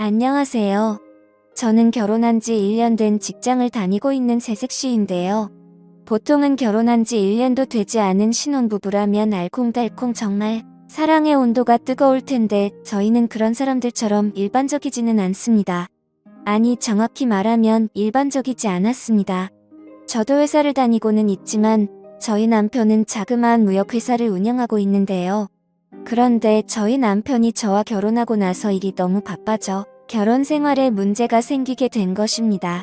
안녕하세요. 저는 결혼한 지 1년 된 직장을 다니고 있는 새색시인데요. 보통은 결혼한 지 1년도 되지 않은 신혼부부라면 알콩달콩 정말 사랑의 온도가 뜨거울 텐데 저희는 그런 사람들처럼 일반적이지는 않습니다. 아니, 정확히 말하면 일반적이지 않았습니다. 저도 회사를 다니고는 있지만 저희 남편은 자그마한 무역회사를 운영하고 있는데요. 그런데 저희 남편이 저와 결혼하고 나서 일이 너무 바빠져 결혼 생활에 문제가 생기게 된 것입니다.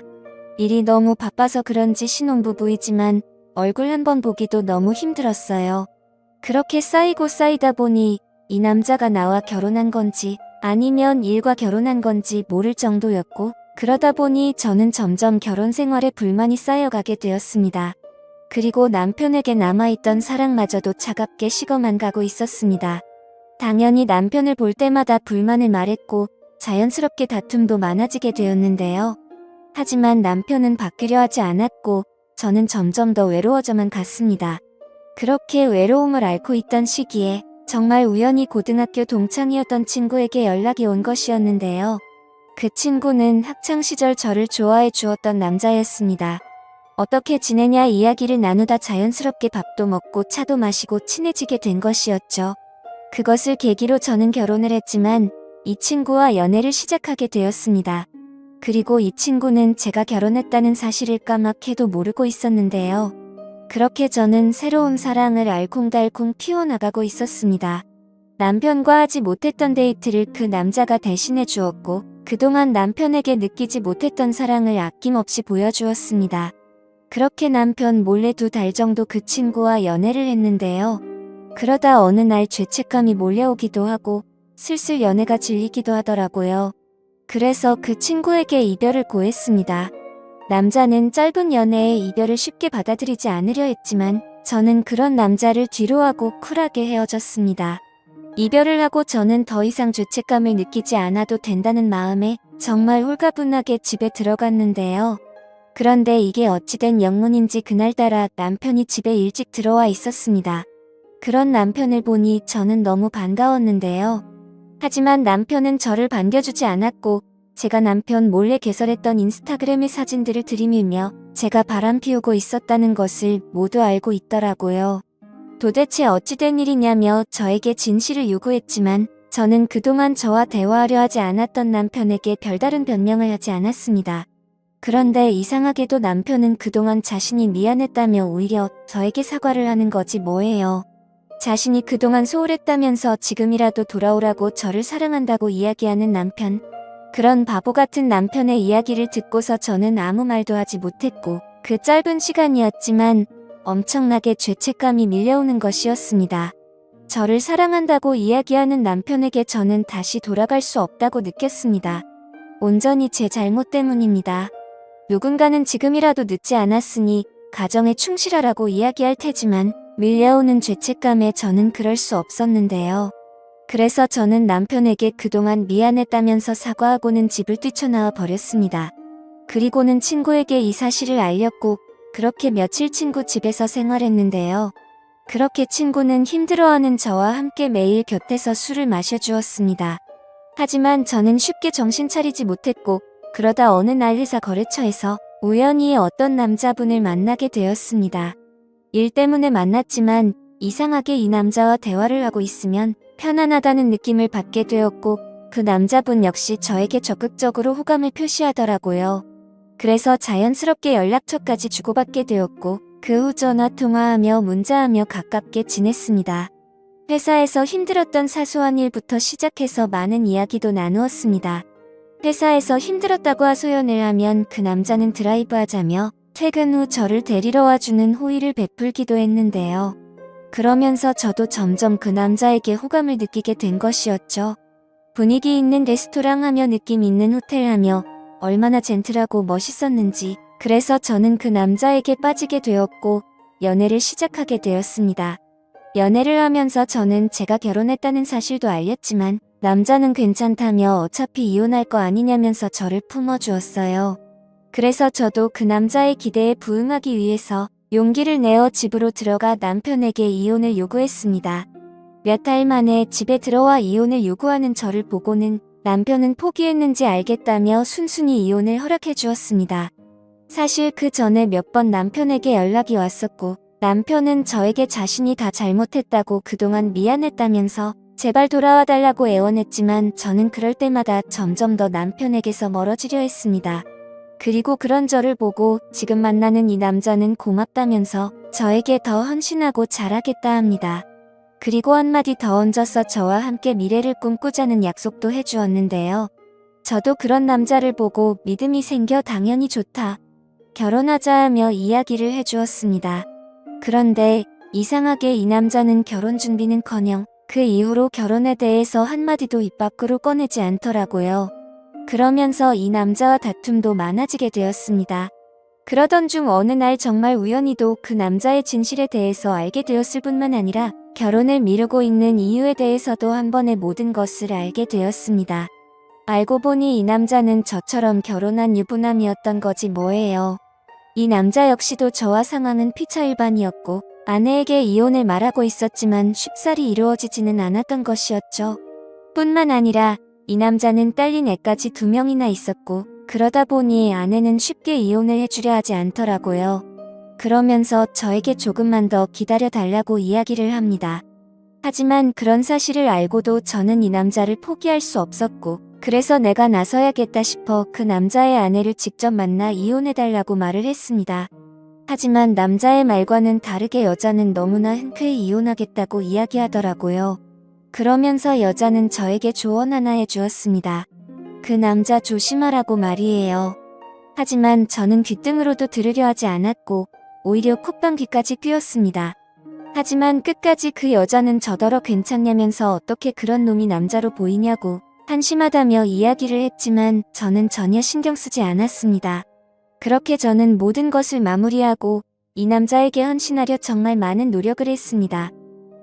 일이 너무 바빠서 그런지 신혼부부이지만 얼굴 한번 보기도 너무 힘들었어요. 그렇게 쌓이고 쌓이다 보니 이 남자가 나와 결혼한 건지 아니면 일과 결혼한 건지 모를 정도였고, 그러다 보니 저는 점점 결혼 생활에 불만이 쌓여가게 되었습니다. 그리고 남편에게 남아있던 사랑마저도 차갑게 식어만 가고 있었습니다. 당연히 남편을 볼 때마다 불만을 말했고 자연스럽게 다툼도 많아지게 되었는데요. 하지만 남편은 바뀌려 하지 않았고 저는 점점 더 외로워져만 갔습니다. 그렇게 외로움을 앓고 있던 시기에 정말 우연히 고등학교 동창이었던 친구에게 연락이 온 것이었는데요. 그 친구는 학창시절 저를 좋아해 주었던 남자였습니다. 어떻게 지내냐 이야기를 나누다 자연스럽게 밥도 먹고 차도 마시고 친해지게 된 것이었죠. 그것을 계기로 저는 결혼을 했지만 이 친구와 연애를 시작하게 되었습니다. 그리고 이 친구는 제가 결혼했다는 사실을 까맣게도 모르고 있었는데요. 그렇게 저는 새로운 사랑을 알콩달콩 키워나가고 있었습니다. 남편과 하지 못했던 데이트를 그 남자가 대신해 주었고, 그동안 남편에게 느끼지 못했던 사랑을 아낌없이 보여주었습니다. 그렇게 남편 몰래 2달 정도 그 친구와 연애를 했는데요. 그러다 어느 날 죄책감이 몰려오기도 하고 슬슬 연애가 질리기도 하더라고요. 그래서 그 친구에게 이별을 고했습니다. 남자는 짧은 연애에 이별을 쉽게 받아들이지 않으려 했지만 저는 그런 남자를 뒤로하고 쿨하게 헤어졌습니다. 이별을 하고 저는 더 이상 죄책감을 느끼지 않아도 된다는 마음에 정말 홀가분하게 집에 들어갔는데요. 그런데 이게 어찌된 영문인지 그날따라 남편이 집에 일찍 들어와 있었습니다. 그런 남편을 보니 저는 너무 반가웠는데요. 하지만 남편은 저를 반겨주지 않았고 제가 남편 몰래 개설했던 인스타그램의 사진들을 들이밀며 제가 바람피우고 있었다는 것을 모두 알고 있더라고요. 도대체 어찌된 일이냐며 저에게 진실을 요구했지만 저는 그동안 저와 대화하려 하지 않았던 남편에게 별다른 변명을 하지 않았습니다. 그런데 이상하게도 남편은 그동안 자신이 미안했다며 오히려 저에게 사과를 하는 거지 뭐예요. 자신이 그동안 소홀했다면서 지금이라도 돌아오라고 저를 사랑한다고 이야기하는 남편. 그런 바보 같은 남편의 이야기를 듣고서 저는 아무 말도 하지 못했고 그 짧은 시간이었지만 엄청나게 죄책감이 밀려오는 것이었습니다. 저를 사랑한다고 이야기하는 남편에게 저는 다시 돌아갈 수 없다고 느꼈습니다. 온전히 제 잘못 때문입니다. 누군가는 지금이라도 늦지 않았으니 가정에 충실하라고 이야기할 테지만 밀려오는 죄책감에 저는 그럴 수 없었는데요. 그래서 저는 남편에게 그동안 미안했다면서 사과하고는 집을 뛰쳐나와 버렸습니다. 그리고는 친구에게 이 사실을 알렸고 그렇게 며칠 친구 집에서 생활했는데요. 그렇게 친구는 힘들어하는 저와 함께 매일 곁에서 술을 마셔주었습니다. 하지만 저는 쉽게 정신 차리지 못했고 그러다 어느 날 회사 거래처에서 우연히 어떤 남자분을 만나게 되었습니다. 일 때문에 만났지만 이상하게 이 남자와 대화를 하고 있으면 편안하다는 느낌을 받게 되었고 그 남자분 역시 저에게 적극적으로 호감을 표시하더라고요. 그래서 자연스럽게 연락처까지 주고받게 되었고 그 후 전화 통화하며 문자하며 가깝게 지냈습니다. 회사에서 힘들었던 사소한 일부터 시작해서 많은 이야기도 나누었습니다. 회사에서 힘들었다고 하소연을 하면 그 남자는 드라이브하자며 퇴근 후 저를 데리러 와주는 호의를 베풀기도 했는데요. 그러면서 저도 점점 그 남자에게 호감을 느끼게 된 것이었죠. 분위기 있는 레스토랑 하며 느낌 있는 호텔 하며 얼마나 젠틀하고 멋있었는지, 그래서 저는 그 남자에게 빠지게 되었고 연애를 시작하게 되었습니다. 연애를 하면서 저는 제가 결혼했다는 사실도 알렸지만 남자는 괜찮다며 어차피 이혼할 거 아니냐면서 저를 품어주었어요. 그래서 저도 그 남자의 기대에 부응하기 위해서 용기를 내어 집으로 들어가 남편에게 이혼을 요구했습니다. 몇 달 만에 집에 들어와 이혼을 요구하는 저를 보고는 남편은 포기했는지 알겠다며 순순히 이혼을 허락해 주었습니다. 사실 그 전에 몇 번 남편에게 연락이 왔었고 남편은 저에게 자신이 다 잘못했다고 그동안 미안했다면서 제발 돌아와 달라고 애원했지만 저는 그럴 때마다 점점 더 남편에게서 멀어지려 했습니다. 그리고 그런 저를 보고 지금 만나는 이 남자는 고맙다면서 저에게 더 헌신하고 잘하겠다 합니다. 그리고 한마디 더 얹어서 저와 함께 미래를 꿈꾸자는 약속도 해주었는데요. 저도 그런 남자를 보고 믿음이 생겨 당연히 좋다. 결혼하자 하며 이야기를 해주었습니다. 그런데 이상하게 이 남자는 결혼 준비는커녕 그 이후로 결혼에 대해서 한마디도 입 밖으로 꺼내지 않더라고요. 그러면서 이 남자와 다툼도 많아지게 되었습니다. 그러던 중 어느 날 정말 우연히도 그 남자의 진실에 대해서 알게 되었을 뿐만 아니라 결혼을 미루고 있는 이유에 대해서도 한 번에 모든 것을 알게 되었습니다. 알고 보니 이 남자는 저처럼 결혼한 유부남이었던 거지 뭐예요. 이 남자 역시도 저와 상황은 피차일반이었고 아내에게 이혼을 말하고 있었지만 쉽사리 이루어지지는 않았던 것이었죠. 뿐만 아니라 이 남자는 딸린 애까지 2명이나 있었고 그러다 보니 아내는 쉽게 이혼을 해주려 하지 않더라고요. 그러면서 저에게 조금만 더 기다려 달라고 이야기를 합니다. 하지만 그런 사실을 알고도 저는 이 남자를 포기할 수 없었고 그래서 내가 나서야겠다 싶어 그 남자의 아내를 직접 만나 이혼해달라고 말을 했습니다. 하지만 남자의 말과는 다르게 여자는 너무나 흔쾌히 이혼하겠다고 이야기하더라고요. 그러면서 여자는 저에게 조언 하나 해주었습니다. 그 남자 조심하라고 말이에요. 하지만 저는 귓등으로도 들으려 하지 않았고 오히려 콧방귀까지 뀌었습니다. 하지만 끝까지 그 여자는 저더러 괜찮냐면서 어떻게 그런 놈이 남자로 보이냐고 한심하다며 이야기를 했지만 저는 전혀 신경 쓰지 않았습니다. 그렇게 저는 모든 것을 마무리하고 이 남자에게 헌신하려 정말 많은 노력을 했습니다.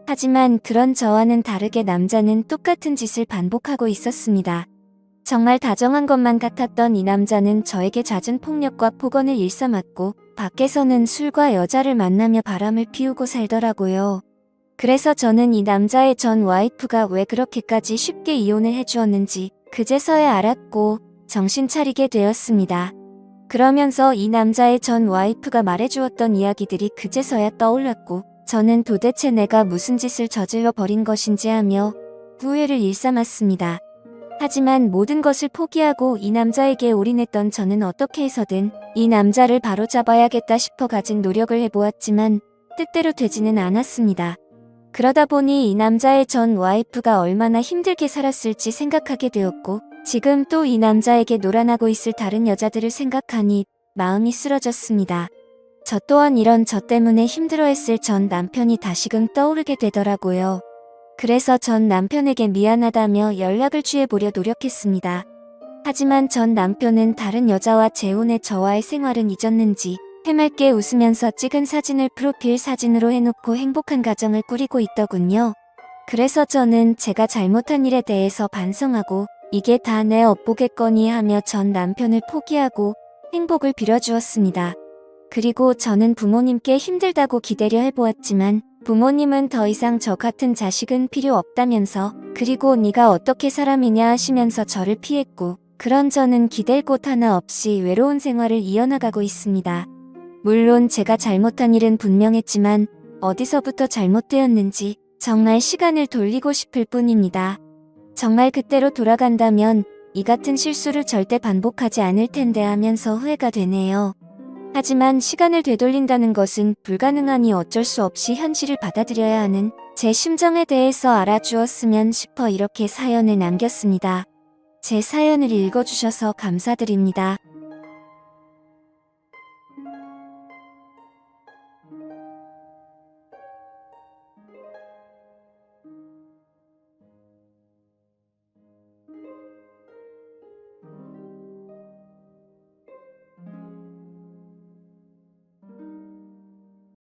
하지만 그런 저와는 다르게 남자는 똑같은 짓을 반복하고 있었습니다. 정말 다정한 것만 같았던 이 남자는 저에게 잦은 폭력과 폭언을 일삼았고 밖에서는 술과 여자를 만나며 바람을 피우고 살더라고요. 그래서 저는 이 남자의 전 와이프가 왜 그렇게까지 쉽게 이혼을 해주었는지 그제서야 알았고 정신 차리게 되었습니다. 그러면서 이 남자의 전 와이프가 말해주었던 이야기들이 그제서야 떠올랐고 저는 도대체 내가 무슨 짓을 저질러 버린 것인지 하며 후회를 일삼았습니다. 하지만 모든 것을 포기하고 이 남자에게 올인했던 저는 어떻게 해서든 이 남자를 바로잡아야겠다 싶어 가진 노력을 해보았지만 뜻대로 되지는 않았습니다. 그러다 보니 이 남자의 전 와이프가 얼마나 힘들게 살았을지 생각하게 되었고 지금 또 이 남자에게 놀아나고 있을 다른 여자들을 생각하니 마음이 쓰러졌습니다. 저 또한 이런 저 때문에 힘들어했을 전 남편이 다시금 떠오르게 되더라고요. 그래서 전 남편에게 미안하다며 연락을 취해보려 노력했습니다. 하지만 전 남편은 다른 여자와 재혼해 저와의 생활은 잊었는지 해맑게 웃으면서 찍은 사진을 프로필 사진으로 해놓고 행복한 가정을 꾸리고 있더군요. 그래서 저는 제가 잘못한 일에 대해서 반성하고 이게 다 내 업보겠거니 하며 전 남편을 포기하고 행복을 빌어주었습니다. 그리고 저는 부모님께 힘들다고 기대려 해보았지만 부모님은 더 이상 저 같은 자식은 필요 없다면서 그리고 네가 어떻게 사람이냐 하시면서 저를 피했고 그런 저는 기댈 곳 하나 없이 외로운 생활을 이어나가고 있습니다. 물론 제가 잘못한 일은 분명했지만 어디서부터 잘못되었는지 정말 시간을 돌리고 싶을 뿐입니다. 정말 그때로 돌아간다면 이 같은 실수를 절대 반복하지 않을 텐데 하면서 후회가 되네요. 하지만 시간을 되돌린다는 것은 불가능하니 어쩔 수 없이 현실을 받아들여야 하는 제 심정에 대해서 알아주었으면 싶어 이렇게 사연을 남겼습니다. 제 사연을 읽어주셔서 감사드립니다.